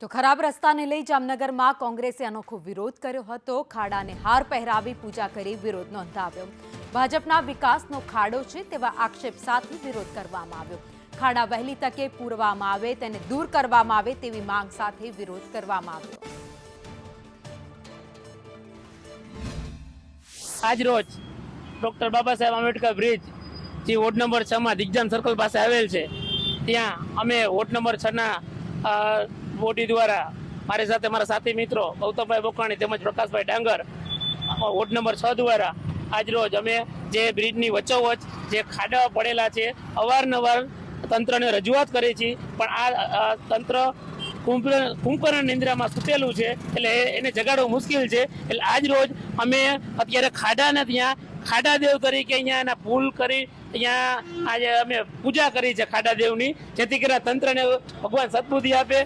તો ખરાબ રસ્તાને લઈ જામનગરમાં કોંગ્રેસે અનોખો વિરોધ કર્યો હતો। ખાડાને હાર પહેરાવી પૂજા કરી વિરોધ નોંધાવ્યો। ભાજપના વિકાસનો ખાડો છે તેવા આક્ષેપ સાથે વિરોધ કરવામાં આવ્યો। ખાડા વહેલી તકે પૂરવામાં આવે તેને દૂર કરવામાં આવે તેવી માંગ સાથે વિરોધ કરવામાં આવ્યો। આજ રોજ ડોક્ટર બાબા સાહેબ આંબેડકર બ્રિજ જે વોર્ડ નંબર 6 માં દિગ્જામ સર્કલ પાસે આવેલ છે ત્યાં અમે વોર્ડ નંબર 6 ના બોડી દ્વારા મારી સાથે મારા સાથી મિત્રો ગૌતમભાઈ બોકાણી તેમજ પ્રકાશભાઈ ડાંગર વોર્ડ નંબર 6 દ્વારા આજ રોજ અમે જે બ્રિજની વચ્ચોવચ્ચ જે ખાડા પડેલા છે અવારનવાર તંત્રને રજૂઆત કરી છે, પણ આ તંત્ર કુંભકર્ણ નિંદ્રામાં સૂતેલું છે એટલે એને જગાડવું મુશ્કેલ છે। એટલે આજ રોજ અમે અત્યારે ખાડાને ત્યાં ખાડાદેવ તરીકે અહીંયા એના પુલ કરી અહીંયા આજે અમે પૂજા કરી છે ખાડાદેવની, જેથી કરીને તંત્રને ભગવાન સદબુદ્ધિ આપે।